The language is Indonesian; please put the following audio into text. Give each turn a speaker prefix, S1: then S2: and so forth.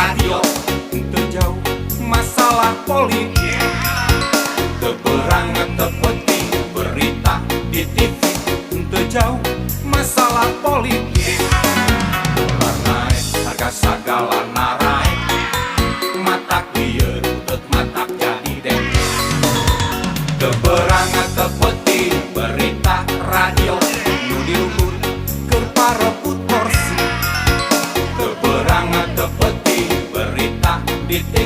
S1: radio, teu jauh masalah politik, teu berangan teu penting berita di TV, teu jauh masalah politik. Dolar naik, harga sagala naik, matak lieur utut matak jadi deng. Teu berangan teu penting berita radio, nu diluhur keur parebut porsi, teu berangan teu penting berita di TV.